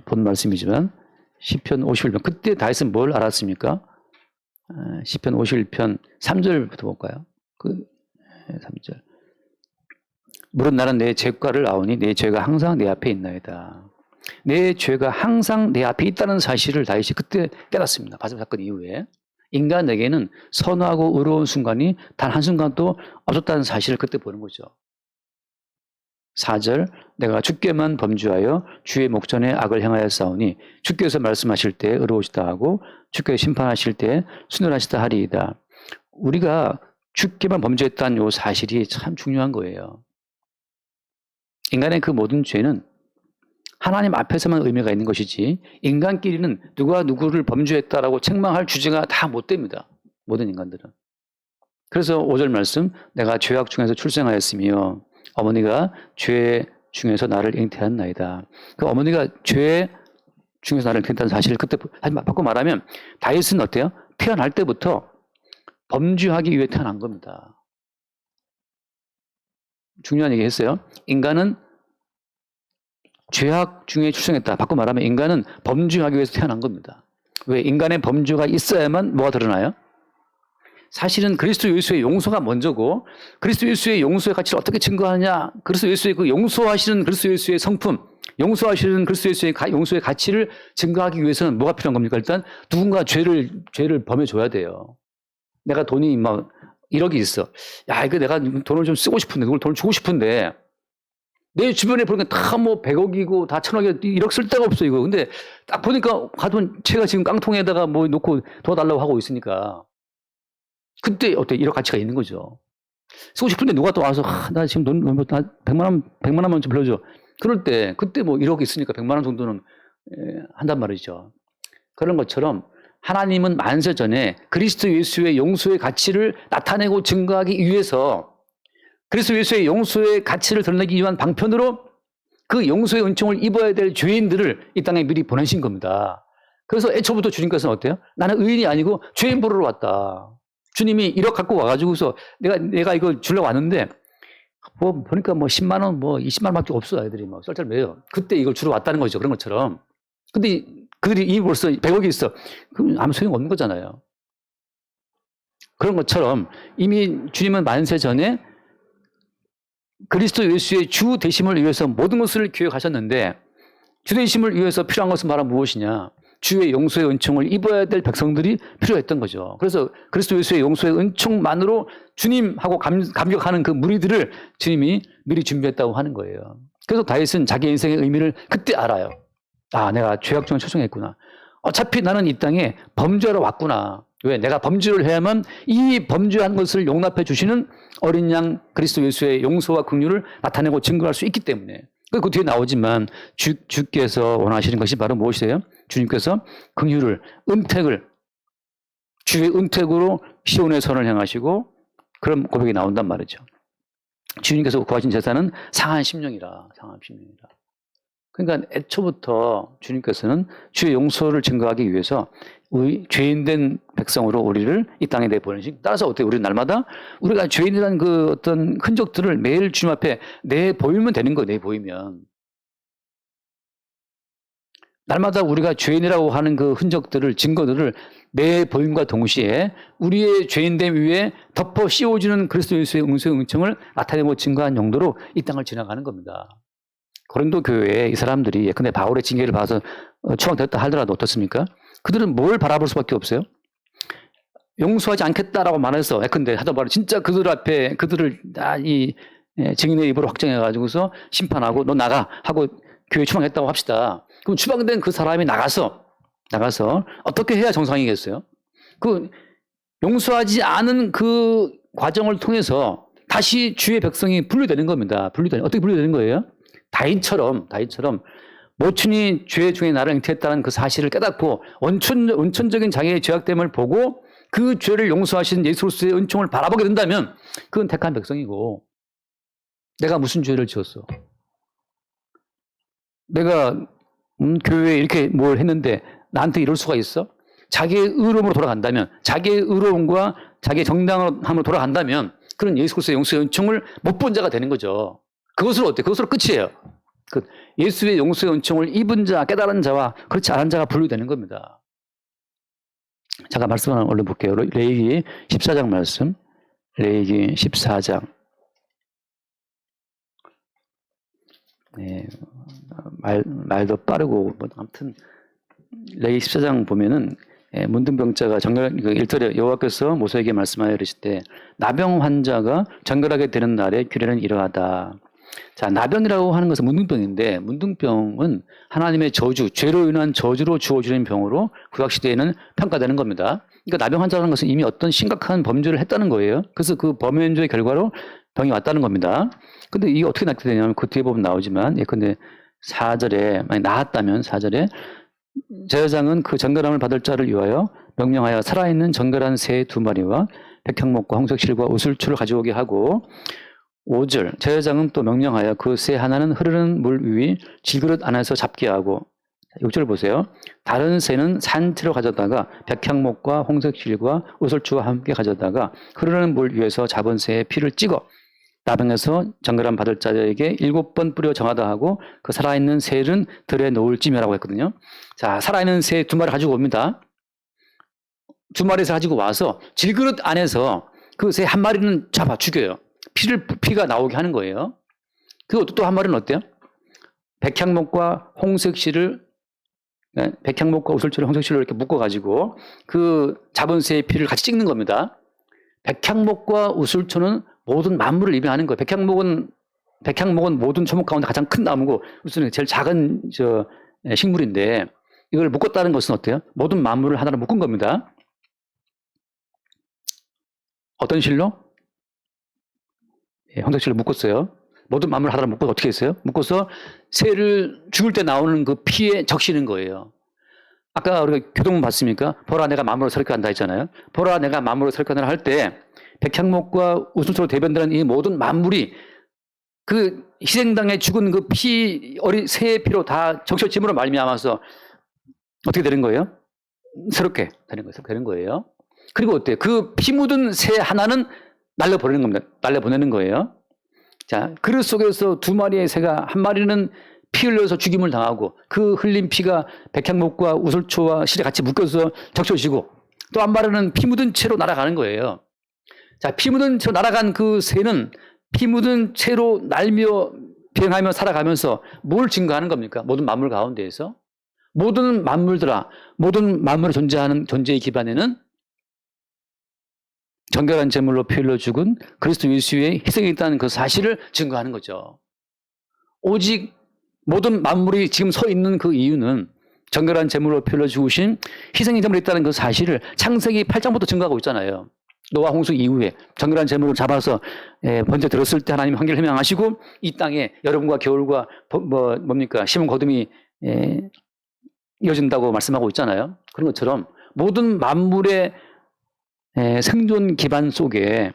본 말씀이지만 시편 51편 그때 다윗은 뭘 알았습니까? 시편 51편 3절부터 볼까요? 3절. 물은 나는 내 죄과를 아오니 내 죄가 항상 내 앞에 있나이다. 내 죄가 항상 내 앞에 있다는 사실을 다윗이 그때 깨닫습니다. 바세바 사건 이후에. 인간에게는 선하고 의로운 순간이 단 한순간도 없었다는 사실을 그때 보는 거죠. 4절 내가 주께만 범죄하여 주의 목전에 악을 행하였사오니 주께서 말씀하실 때 의로우시다 하고 주께서 심판하실 때 순결하시다 하리이다. 우리가 죽게만 범죄했다는 요 사실이 참 중요한 거예요. 인간의 그 모든 죄는 하나님 앞에서만 의미가 있는 것이지 인간끼리는 누가 누구를 범죄했다라고 책망할 주제가 다 못 됩니다. 모든 인간들은. 그래서 5절 말씀, 내가 죄악 중에서 출생하였으며 어머니가 죄 중에서 나를 잉태한 나이다. 그 어머니가 죄 중에서 나를 잉태했다는 사실을 그때 바꿔 말하면 다윗은 어때요? 태어날 때부터 범죄하기 위해 태어난 겁니다. 중요한 얘기 했어요. 인간은 죄악 중에 출생했다. 바꿔 말하면 인간은 범죄하기 위해서 태어난 겁니다. 왜? 인간의 범죄가 있어야만 뭐가 드러나요? 사실은 그리스도 예수의 용서가 먼저고 그리스도 예수의 용서의 가치를 어떻게 증거하느냐? 그리스도 예수의 그 용서하시는 그리스도 예수의 성품, 용서하시는 그리스도 예수의 용서의 가치를 증거하기 위해서는 뭐가 필요한 겁니까? 일단 누군가 죄를 범해줘야 돼요. 내가 돈이 막 1억이 있어. 야, 이거 내가 돈을 좀 쓰고 싶은데, 그걸 돈을 주고 싶은데, 내 주변에 보니까 다 뭐 100억이고 다 1000억이고 1억 쓸 데가 없어, 이거. 근데 딱 보니까 가던 채가 지금 깡통에다가 뭐 놓고 도와달라고 하고 있으니까. 그때 어때? 1억 가치가 있는 거죠. 쓰고 싶은데 누가 또 와서, 나 지금 돈, 뭐, 100만 원만 좀 빌려줘. 그럴 때, 그때 뭐 1억 있으니까 100만 원 정도는 한단 말이죠. 그런 것처럼 하나님은 만세 전에 그리스도 예수의 용서의 가치를 나타내고 증거하기 위해서 그리스도 예수의 용서의 가치를 드러내기 위한 방편으로 그 용서의 은총을 입어야 될 죄인들을 이 땅에 미리 보내신 겁니다. 그래서 애초부터 주님께서는 어때요? 나는 의인이 아니고 죄인 보러 왔다. 주님이 1억 갖고 와가지고서 내가 이거 주려고 왔는데 뭐 보니까 뭐 10만 원, 뭐 20만 원밖에 없어. 애들이 막 쩔쩔매요. 그때 이걸 주러 왔다는 거죠. 그런 것처럼. 근데 그들이 이미 벌써 100억이 있어. 그럼 아무 소용 없는 거잖아요. 그런 것처럼 이미 주님은 만세 전에 그리스도 예수의 주 되심을 위해서 모든 것을 기획하셨는데 주 되심을 위해서 필요한 것은 바로 무엇이냐? 주의 용서의 은총을 입어야 될 백성들이 필요했던 거죠. 그래서 그리스도 예수의 용서의 은총만으로 주님하고 감격하는 그 무리들을 주님이 미리 준비했다고 하는 거예요. 그래서 다윗은 자기 인생의 의미를 그때 알아요. 아, 내가 죄악 중에 초청했구나. 어차피 나는 이 땅에 범죄하러 왔구나. 왜? 내가 범죄를 해야만 이 범죄한 것을 용납해 주시는 어린 양 그리스도 예수의 용서와 긍휼을 나타내고 증거할 수 있기 때문에. 그 뒤에 나오지만 주께서 원하시는 것이 바로 무엇이세요? 주님께서 긍휼을, 은택을, 주의 은택으로 시온의 선을 향하시고 그런 고백이 나온단 말이죠. 주님께서 구하신 제사는 상한 심령이라. 그러니까 애초부터 주님께서는 주의 용서를 증거하기 위해서 죄인된 백성으로 우리를 이 땅에 내보내신. 따라서 어때요? 우리는 날마다 우리가 죄인이라는 그 어떤 흔적들을 매일 주님 앞에 내보이면 되는 거예요. 내보이면. 날마다 우리가 죄인이라고 하는 그 흔적들을, 증거들을 내보임과 동시에 우리의 죄인됨 위에 덮어 씌워주는 그리스도 예수의 용서의 은총을 나타내고 증거한 용도로 이 땅을 지나가는 겁니다. 고린도 교회에 이 사람들이 예컨대 바울의 징계를 봐서 추방됐다 하더라도 어떻습니까? 그들은 뭘 바라볼 수밖에 없어요? 용서하지 않겠다라고 말해서 예컨대 하다 말해 진짜 그들 앞에 그들을 이 증인의 입으로 확정해가지고서 심판하고 너 나가 하고 교회 추방했다고 합시다. 그럼 추방된 그 사람이 나가서 어떻게 해야 정상이겠어요? 그 용서하지 않은 그 과정을 통해서 다시 주의 백성이 분류되는 겁니다. 어떻게 분류되는 거예요? 다윗처럼 모친이 죄 중에 나를 잉태했다는 그 사실을 깨닫고 원천적인 자기의 죄악됨을 보고 그 죄를 용서하시는 예수로서의 은총을 바라보게 된다면 그건 택한 백성이고 내가 무슨 죄를 지었어? 내가 교회에 이렇게 뭘 했는데 나한테 이럴 수가 있어? 자기의 의로움으로 돌아간다면 자기의 의로움과 자기의 정당함으로 돌아간다면 그런 예수 그리스도의 용서의 은총을 못 본 자가 되는 거죠. 그것으로 어때? 그것으로 끝이에요. 그 예수의 용서의 은총을 입은 자, 깨달은 자와 그렇지 않은 자가 분류되는 겁니다. 잠깐 말씀 하나 얼른 볼게요. 레위기 14장 말씀. 레위기 14장. 네, 말도 빠르고 뭐 아무튼 레위기 14장 보면은 문둥병자가 일절에 여호와께서 모세에게 말씀하여 이르실 때 나병 환자가 정결하게 되는 날에 규례는 이러하다. 자, 나병이라고 하는 것은 문둥병인데 문둥병은 하나님의 저주, 죄로 인한 저주로 주어지는 병으로 구약시대에는 평가되는 겁니다. 그러니까 나병 환자라는 것은 이미 어떤 심각한 범죄를 했다는 거예요. 그래서 그 범죄의 결과로 병이 왔다는 겁니다. 근데 이게 어떻게 낫게 되냐면 그 뒤에 보면 나오지만 예컨대 4절에 만약 나았다면 4절에 제사장은 그 정결함을 받을 자를 위하여 명령하여 살아있는 정결한 새 2마리와 백향목과 홍색실과 우슬초를 가져오게 하고 5절 제사장은 또 명령하여 그 새 하나는 흐르는 물 위 질그릇 안에서 잡게 하고 6절 보세요. 다른 새는 산채로 가져다가 백향목과 홍색실과 우슬초와 함께 가져다가 흐르는 물 위에서 잡은 새의 피를 찍어 나병에서 정결함 받을 자에게 7번 뿌려 정하다 하고 그 살아있는 새는 들에 놓을지며라고 했거든요. 자, 살아있는 새 2마리 가지고 옵니다. 2마리에서 가지고 와서 질그릇 안에서 그 새 한 마리는 잡아 죽여요. 피가 나오게 하는 거예요. 그리고 또 한 마리는 어때요? 백향목과 홍색실을 백향목과 우슬초를 홍색실로 이렇게 묶어가지고 그 잡은 새의 피를 같이 찍는 겁니다. 백향목과 우슬초는 모든 만물을 의미하는 거예요. 백향목은 모든 초목 가운데 가장 큰 나무고 우슬초는 제일 작은 식물인데 이걸 묶었다는 것은 어때요? 모든 만물을 하나로 묶은 겁니다. 어떤 실로? 홍색실로 묶었어요. 모든 만물을 하나로 묶어서 어떻게 했어요? 묶어서 새를 죽을 때 나오는 그 피에 적시는 거예요. 아까 우리가 교동문 봤습니까? 보라 내가 만물을 설교한다 했잖아요. 보라 내가 만물을 설교한다 할 때 백향목과 우슬초로 대변되는 이 모든 만물이 그 희생당에 죽은 그 새의 피로 다 적셔짐으로 말미암아서 어떻게 되는 거예요? 새롭게 되는 거예요. 그리고 어때요? 그 피 묻은 새 하나는 날려보내는 겁니다. 날려보내는 거예요. 자, 그릇 속에서 2마리의 새가 한 마리는 피 흘려서 죽임을 당하고 그 흘린 피가 백향목과 우슬초와 실에 같이 묶여서 적셔지고 또 한 마리는 피 묻은 채로 날아가는 거예요. 자, 피 묻은 채로 날아간 그 새는 피 묻은 채로 날며 비행하며 살아가면서 뭘 증거하는 겁니까? 모든 만물 가운데에서 모든 만물들아, 모든 만물에 존재하는 존재의 기반에는 정결한 제물로 피 흘려 죽은 그리스도 예수의 희생이 있다는 그 사실을 증거하는 거죠. 오직 모든 만물이 지금 서 있는 그 이유는 정결한 제물로 피 흘려 죽으신 희생의 제물이 있다는 그 사실을 창세기 8장부터 증거하고 있잖아요. 노아 홍수 이후에 정결한 제물을 잡아서 번제 들었을 때 하나님 한계를 해명하시고 이 땅에 여름과 겨울과 심은 거둠이 이어진다고 말씀하고 있잖아요. 그런 것처럼 모든 만물의 생존 기반 속에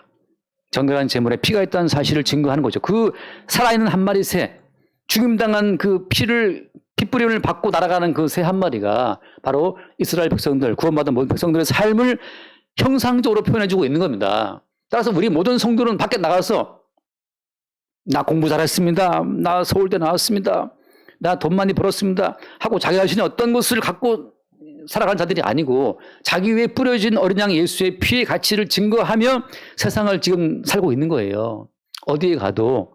정결한 제물에 피가 있다는 사실을 증거하는 거죠. 그 살아있는 한 마리 새, 죽임당한 그 핏부림을 받고 날아가는 그 새 한 마리가 바로 이스라엘 백성들, 구원받은 모든 백성들의 삶을 형상적으로 표현해주고 있는 겁니다. 따라서 우리 모든 성도는 밖에 나가서 나 공부 잘했습니다. 나 서울대 나왔습니다. 나 돈 많이 벌었습니다. 하고 자기 자신이 어떤 것을 갖고 살아가는 자들이 아니고 자기 위에 뿌려진 어린 양 예수의 피의 가치를 증거하며 세상을 지금 살고 있는 거예요. 어디에 가도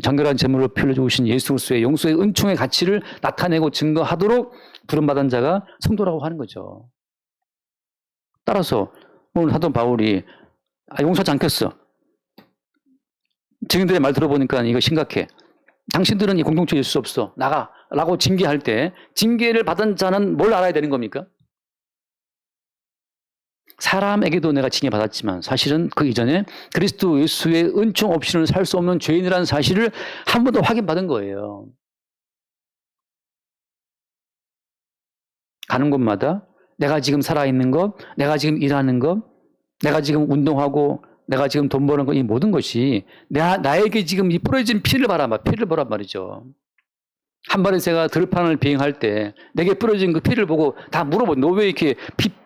정결한 제물로 피 흘려 주신 예수 그리스도의 용서의 은총의 가치를 나타내고 증거하도록 부름받은 자가 성도라고 하는 거죠. 따라서 오늘 사도 바울이 용서하지 않겠어. 증인들의 말 들어보니까 이거 심각해. 당신들은 이 공동체에 있을 수 없어. 나가. 라고 징계할 때 징계를 받은 자는 뭘 알아야 되는 겁니까? 사람에게도 내가 징계받았지만 사실은 그 이전에 그리스도 예수의 은총 없이는 살 수 없는 죄인이라는 사실을 한 번 더 확인받은 거예요. 가는 곳마다 내가 지금 살아있는 것, 내가 지금 일하는 것, 내가 지금 운동하고 내가 지금 돈 버는 것, 이 모든 것이 나에게 지금 이 뿌려진 피를 보란 말이죠. 한 마리 새가 들판을 비행할 때 내게 뿌려진 그 피를 보고 다 물어본 너 왜 이렇게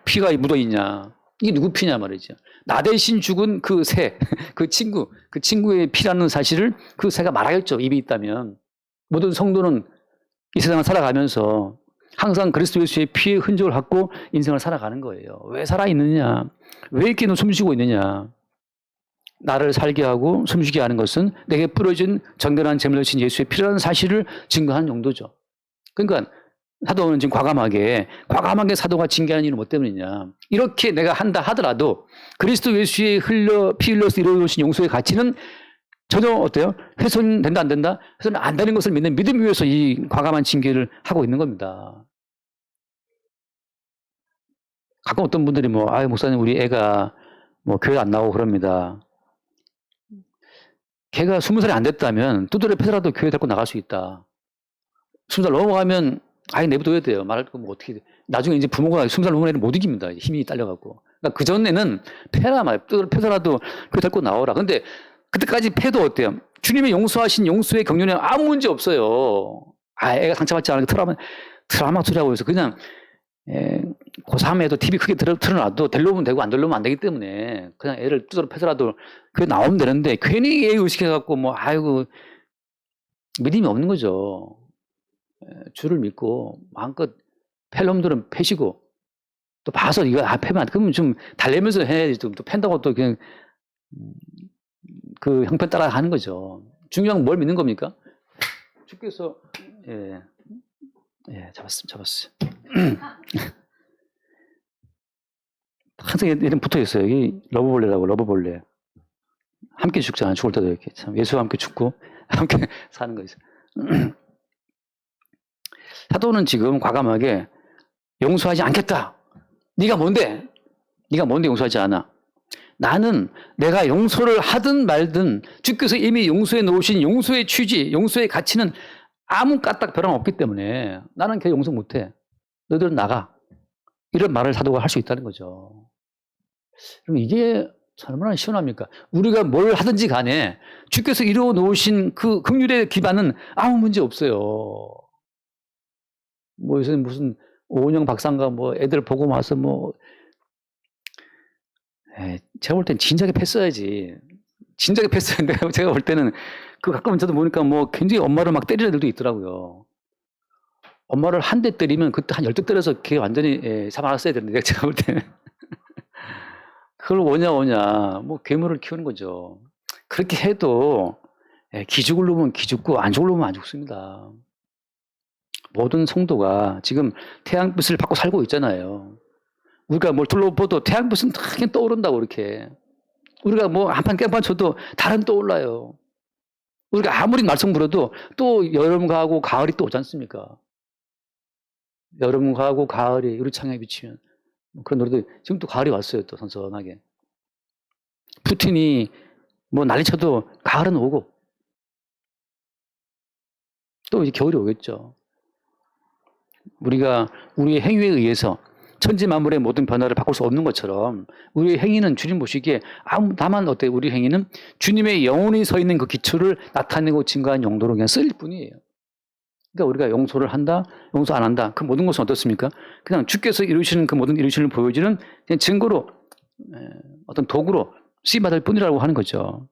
피가 묻어있냐. 이게 누구 피냐 말이죠. 나 대신 죽은 그 새, 그 친구의 피라는 사실을 그 새가 말하겠죠. 입이 있다면. 모든 성도는 이 세상을 살아가면서 항상 그리스도 예수의 피의 흔적을 갖고 인생을 살아가는 거예요. 왜 살아있느냐. 왜 이렇게 너 숨쉬고 있느냐. 나를 살게 하고 숨쉬게 하는 것은 내게 뿌려진 정결한 제물로 신 예수의 피라는 사실을 증거하는 용도죠. 그러니까 사도는 지금 과감하게 사도가 징계하는 이유는 뭐 때문이냐. 이렇게 내가 한다 하더라도 그리스도 예수의 피 흘려서 이루어진 용서의 가치는 전혀 어때요? 훼손된다 안 된다? 훼손 안 되는 것을 믿는 믿음 위에서 이 과감한 징계를 하고 있는 겁니다. 가끔 어떤 분들이 뭐 아유 목사님 우리 애가 뭐 교회 안 나오고 그럽니다. 걔가 20살이 안 됐다면 두드려 패서라도 교회 데리고 나갈 수 있다. 20살 넘어가면 아예 내버려둬야 돼요. 말할 거 뭐 어떻게 돼. 나중에 이제 부모가 20살 넘은 애는 못 이깁니다. 힘이 딸려갖고. 그러니까 그 전에는 패라 말, 두드려 패서라도 교회 데리고 나오라. 근데 그때까지 패도 어때요? 주님의 용서하신 용서의 경륜에 아무 문제 없어요. 아, 애가 상처받지 않으니까 트라우마 처리하고 해서 그냥 고3에도 TV 크게 틀어놔도 되려면 되고 안 되려면 안 되기 때문에 그냥 애를 두드려 패서라도 그게 나오면 되는데 괜히 애 의식해갖고 뭐 아이고 믿음이 없는 거죠. 주를 믿고 마음껏 팰 놈들은 패시고 또 봐서 이거 패면 안 돼. 그러면 좀 달래면서 해야지. 또 팬다고 또 그냥 그 형편 따라 하는 거죠. 중요한 건 뭘 믿는 겁니까? 주께서 잡았어요. 항상 얘는 붙어 있어요. 여기 러브벌레라고 러브벌레. 함께 죽잖아요. 죽을 때도 이렇게 참 예수와 함께 죽고 함께 사는 거죠. 사도는 지금 과감하게 용서하지 않겠다. 네가 뭔데? 네가 뭔데 용서하지 않아? 나는 내가 용서를 하든 말든 주께서 이미 용서해 놓으신 용서의 취지, 용서의 가치는 아무 까딱 변함 없기 때문에 나는 걔 용서 못해. 너희들은 나가. 이런 말을 사도가 할 수 있다는 거죠. 그럼 이게 얼마나 시원합니까? 우리가 뭘 하든지 간에 주께서 이루어 놓으신 그 긍휼의 기반은 아무 문제 없어요. 뭐 요새 무슨 오은영 박사인가 뭐 애들 보고 와서 뭐 제가 볼 땐 진작에 패스해야지. 진작에 패스했는데 제가 볼 때는 그 가끔은 저도 보니까 뭐 굉장히 엄마를 막 때리는 애들도 있더라고요. 엄마를 한 대 때리면 그때 한 10대 때려서 걔 완전히 잡아놨어야 되는데 제가 볼 때는 그걸 오냐 뭐 괴물을 키우는 거죠. 그렇게 해도 기죽을 놈은 기죽고 안 죽을 놈은 안 죽습니다. 모든 성도가 지금 태양빛을 받고 살고 있잖아요. 우리가 뭘 둘러봐도 태양빛은 그냥 떠오른다고 이렇게. 우리가 뭐 한판 깽판 쳐도 달은 떠올라요. 우리가 아무리 말썽 부려도 또 여름 가고 가을이 또 오지 않습니까? 여름 가고 가을이 유리창에 비치면 그런 노래도 지금 또 가을이 왔어요. 또 선선하게. 푸틴이 뭐 난리 쳐도 가을은 오고 또 이제 겨울이 오겠죠. 우리가 우리의 행위에 의해서 천지 만물의 모든 변화를 바꿀 수 없는 것처럼 우리의 행위는 주님 보시기에 다만 어때요? 우리 행위는 주님의 영혼이 서 있는 그 기초를 나타내고 증거한 용도로 그냥 쓰일 뿐이에요. 그러니까 우리가 용서를 한다, 용서 안 한다. 그 모든 것은 어떻습니까? 그냥 주께서 이루시는 그 모든 이루시는 보여지는 그냥 증거로 어떤 도구로 쓰임받을 뿐이라고 하는 거죠.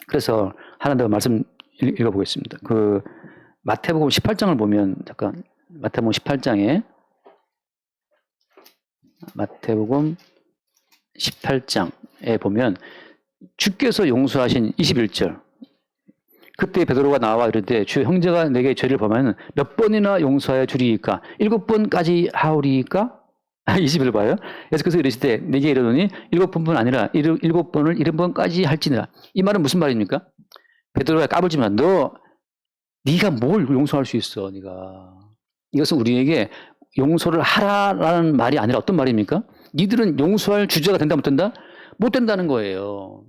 그래서 하나 더 말씀 읽어보겠습니다. 그 마태복음 18장을 보면 잠깐 마태복음 18장에 마태복음 18장에 보면 주께서 용서하신 21절 그때 베드로가 나와 이르되 주 형제가 내게 죄를 범하면 몇 번이나 용서하여 주리이까 7번까지 하오리이까 20을 봐요. 예수께서 이르시되 내게 이르노니 7번뿐 아니라 7번을 70번까지 할지니라. 이 말은 무슨 말입니까? 베드로가 까불지만 네가 뭘 용서할 수 있어 네가. 이것은 우리에게 용서를 하라라는 말이 아니라 어떤 말입니까? 니들은 용서할 주제가 된다 못 된다? 못 된다는 거예요.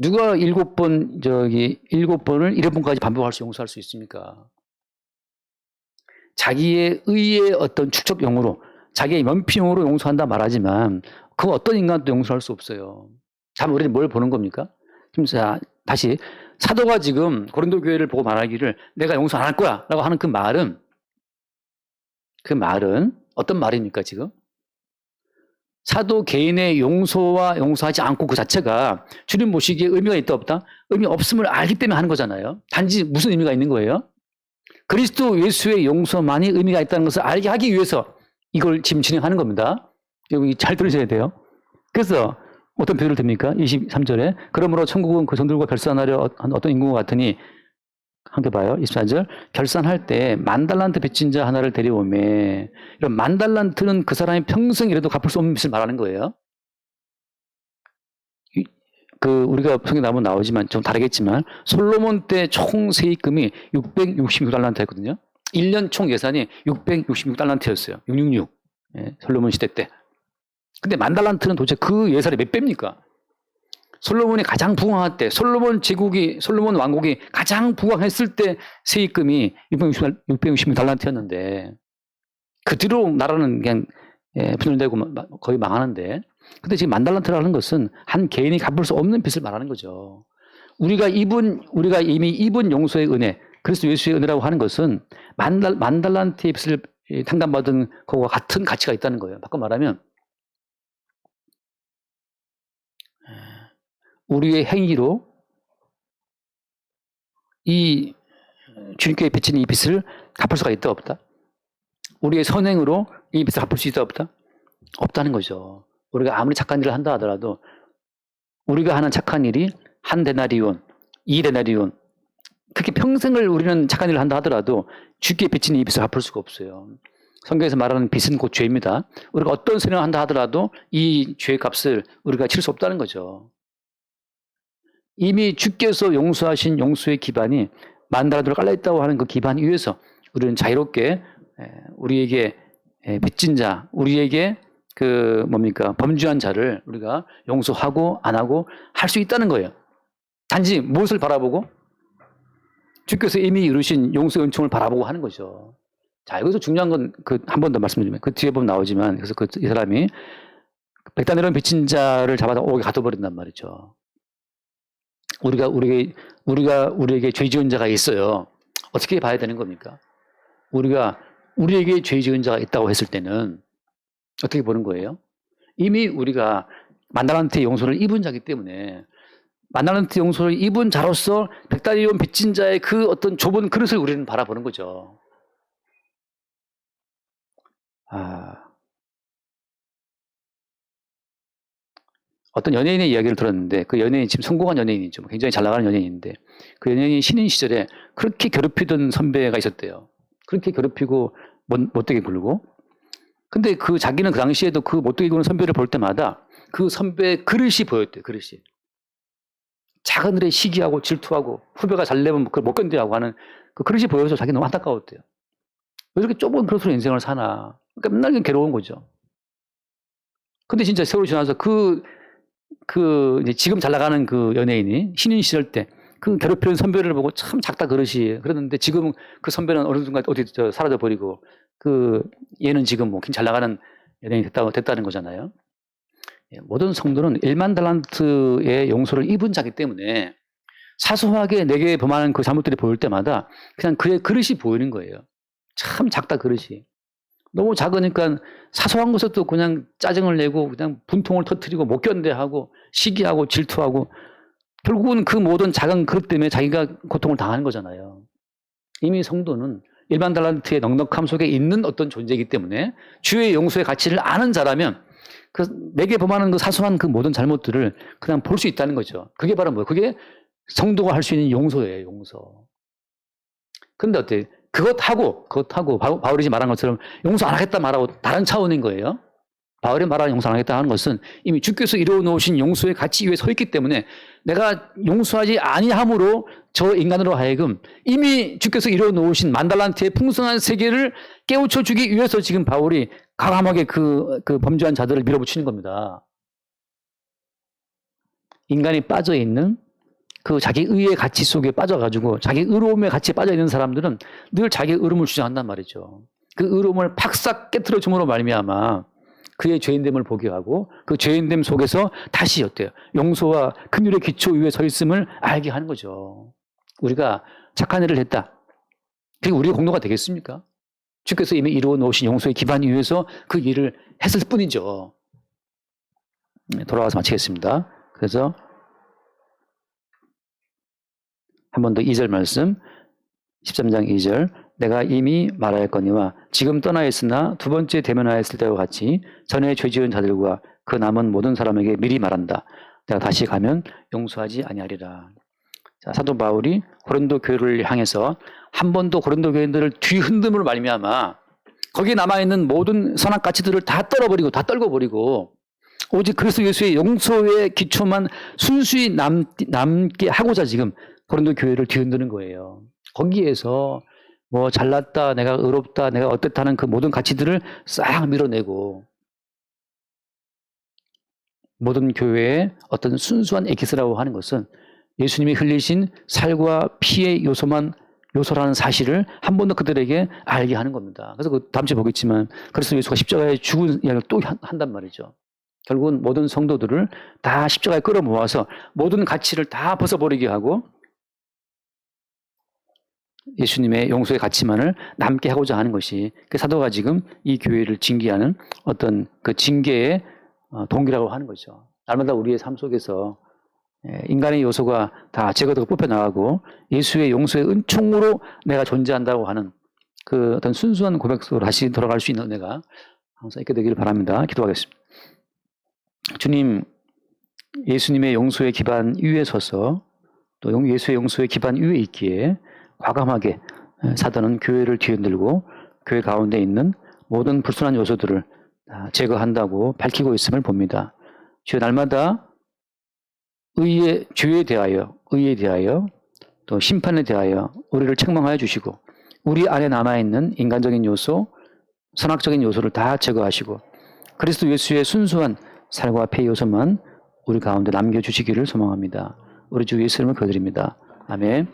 누가 7번을 7번까지 반복할 수 용서할 수 있습니까? 자기의 의의 어떤 축적용으로 자기의 면피용으로 용서한다 말하지만 그 어떤 인간도 용서할 수 없어요. 참 우리는 뭘 보는 겁니까? 지금 다시 사도가 지금 고린도 교회를 보고 말하기를 내가 용서 안 할 거야 라고 하는 그 말은 어떤 말입니까 지금? 사도 개인의 용서와 용서하지 않고 그 자체가 주님 보시기에 의미가 있다 없다? 의미 없음을 알기 때문에 하는 거잖아요. 단지 무슨 의미가 있는 거예요? 그리스도 예수의 용서만이 의미가 있다는 것을 알게 하기 위해서 이걸 지금 진행하는 겁니다. 여기 잘 들으셔야 돼요. 그래서 어떤 표현을 듭니까? 23절에 그러므로 천국은 그 성들과 결산하려 어떤 인구가 같으니 함께 봐요. 24절 결산할 때 10,000달란트 빚진 자 하나를 데려오매 이런 10,000달란트는 그 사람이 평생 이래도 갚을 수 없는 빚을 말하는 거예요. 우리가 성경에 나오면 나오지만 좀 다르겠지만 솔로몬 때 총 세입금이 666달란트였거든요. 1년 총 예산이 666달란트였어요. 666. 예, 솔로몬 시대 때. 근데 10,000달란트는 도대체 그 예산의 몇 배입니까? 솔로몬이 가장 부강할 때, 솔로몬 왕국이 가장 부강했을 때 세입금이 666달란트였는데 그 뒤로 나라는 그냥 분열되고 거의 망하는데, 근데 지금 10,000달란트라는 것은 한 개인이 갚을 수 없는 빚을 말하는 거죠. 우리가 이미 입은 용서의 은혜, 그리스도 예수의 은혜라고 하는 것은 10,000달란트의 빚을 탕감받은 것과 같은 가치가 있다는 거예요. 바꿔 말하면 우리의 행위로 이 주님께 빚진 이 빚을 갚을 수가 있다 없다? 우리의 선행으로 이 빚을 갚을 수 있다 없다? 없다는 거죠. 우리가 아무리 착한 일을 한다 하더라도 우리가 하는 착한 일이 한 데나리온, 2데나리온, 그렇게 평생을 우리는 착한 일을 한다 하더라도 주께 빚진 이 빚을 갚을 수가 없어요. 성경에서 말하는 빚은 곧 죄입니다. 우리가 어떤 선행을 한다 하더라도 이 죄의 값을 우리가 칠 수 없다는 거죠. 이미 주께서 용서하신 용서의 기반이 10,000달란트로 깔려있다고 하는 그 기반 위에서 우리는 자유롭게 우리에게 빚진 자, 우리에게 범죄한 자를 우리가 용서하고 안 하고 할 수 있다는 거예요. 단지 무엇을 바라보고? 주께서 이미 이루신 용서의 은총을 바라보고 하는 거죠. 자, 여기서 중요한 건 한 번 더 말씀드리면 그 뒤에 보면 나오지만, 그래서 이 사람이 100다나리온 빚진 자를 잡아서 옥에 가둬버린단 말이죠. 우리에게 죄 지은 자가 있어요. 어떻게 봐야 되는 겁니까? 우리에게 죄 지은 자가 있다고 했을 때는 어떻게 보는 거예요? 이미 우리가 10,000달란트의 용서를 입은 자이기 때문에 10,000달란트 용서를 입은 자로서 100다나리온 빚진 자의 그 어떤 좁은 그릇을 우리는 바라보는 거죠. 어떤 연예인의 이야기를 들었는데, 그 연예인 지금 성공한 연예인이죠. 굉장히 잘 나가는 연예인인데, 그 연예인이 신인 시절에 그렇게 괴롭히던 선배가 있었대요. 그렇게 괴롭히고 못되게 굴고. 근데 자기는 그 당시에도 그 못되게 구는 선배를 볼 때마다 그 선배의 그릇이 보였대요. 그릇이. 작은 일에 시기하고 질투하고 후배가 잘 내면 그걸 못 견디하고 하는 그 그릇이 보여서 자기 너무 안타까웠대요. 왜 이렇게 좁은 그릇으로 인생을 사나. 그러니까 맨날 괴로운 거죠. 근데 진짜 세월이 지나서 이제 지금 잘 나가는 그 연예인이 신인 시절 때 그 괴롭히는 선배를 보고 참 작다 그릇이 그랬는데, 지금 그 선배는 어느 순간 어디 사라져 버리고 얘는 지금 굉장히 잘 나가는 연예인이 됐다는 거잖아요. 모든 성도는 10,000달란트의 용서를 입은 자기 때문에 사소하게 내게 범하는 그 잘못들이 보일 때마다 그냥 그의 그릇이 보이는 거예요. 참 작다 그릇이. 너무 작으니까 사소한 것에도 그냥 짜증을 내고 그냥 분통을 터뜨리고 못 견뎌하고 시기하고 질투하고, 결국은 그 모든 작은 그릇 때문에 자기가 고통을 당하는 거잖아요. 이미 성도는 10,000달란트의 넉넉함 속에 있는 어떤 존재이기 때문에 주의 용서의 가치를 아는 자라면 내게 범하는 그 사소한 그 모든 잘못들을 그냥 볼 수 있다는 거죠. 그게 바로 뭐예요? 그게 성도가 할 수 있는 용서예요, 용서. 근데 어때요? 그것하고 바울이 말한 것처럼 용서 안 하겠다 말하고 다른 차원인 거예요. 바울이 말하는 용서 안 하겠다 하는 것은 이미 주께서 이루어 놓으신 용서의 가치 위에 서 있기 때문에 내가 용서하지 아니함으로 저 인간으로 하여금 이미 주께서 이루어 놓으신 10,000달란트의 풍성한 세계를 깨우쳐 주기 위해서 지금 바울이 강함하게 그 범죄한 자들을 밀어붙이는 겁니다. 인간이 빠져 있는 그 자기 의의 가치 속에 빠져가지고 자기 의로움의 가치에 빠져 있는 사람들은 늘 자기 의로움을 주장한단 말이죠. 그 의로움을 팍싹 깨트려 줌으로 말미암아 그의 죄인됨을 보게 하고 그 죄인됨 속에서 다시 어때요? 용서와 긍휼의 기초 위에 서 있음을 알게 하는 거죠. 우리가 착한 일을 했다. 그게 우리의 공로가 되겠습니까? 주께서 이미 이루어 놓으신 용서의 기반 위에서 그 일을 했을 뿐이죠. 돌아와서 마치겠습니다. 그래서 한 번 더 2절 말씀, 13장 2절. 내가 이미 말하였거니와 지금 떠나 있으나 두 번째 대면하였을 때와 같이 전에 죄 지은 자들과 그 남은 모든 사람에게 미리 말한다. 내가 다시 가면 용서하지 아니하리라. 자, 사도 바울이 고린도 교회를 향해서 한 번도 고린도 교인들을 뒤흔듦으로 말미암아 거기에 남아있는 모든 선악 가치들을 다 떨어버리고 다 떨궈버리고 오직 그리스도 예수의 용서의 기초만 순수히 남게 하고자 지금 고린도 교회를 뒤흔드는 거예요. 거기에서 뭐 잘났다, 내가 의롭다, 내가 어떻다는 그 모든 가치들을 싹 밀어내고 모든 교회의 어떤 순수한 에키스라고 하는 것은 예수님이 흘리신 살과 피의 요소라는 사실을 한 번 더 그들에게 알게 하는 겁니다. 그래서 그 다음 주에 보겠지만 그리스도 예수가 십자가에 죽은 이야기를 또 한단 말이죠. 결국은 모든 성도들을 다 십자가에 끌어모아서 모든 가치를 다 벗어버리게 하고 예수님의 용서의 가치만을 남게 하고자 하는 것이 그 사도가 지금 이 교회를 징계하는 어떤 그 징계의 동기라고 하는 거죠. 날마다 우리의 삶 속에서 인간의 요소가 다 제거되고 뽑혀나가고 예수의 용서의 은총으로 내가 존재한다고 하는 그 어떤 순수한 고백 속으로 다시 돌아갈 수 있는 은혜가 항상 있게 되기를 바랍니다. 기도하겠습니다. 주님, 예수님의 용서의 기반 위에 서서 또 예수의 용서의 기반 위에 있기에 과감하게 사단은 교회를 뒤흔들고 교회 가운데 있는 모든 불순한 요소들을 제거한다고 밝히고 있음을 봅니다. 주여, 날마다 죄에 대하여, 의에 대하여, 또 심판에 대하여 우리를 책망하여 주시고 우리 안에 남아있는 인간적인 요소, 선악적인 요소를 다 제거하시고 그리스도 예수의 순수한 살과 폐 요소만 우리 가운데 남겨주시기를 소망합니다. 우리 주 예수 이름을 기도드립니다. 아멘.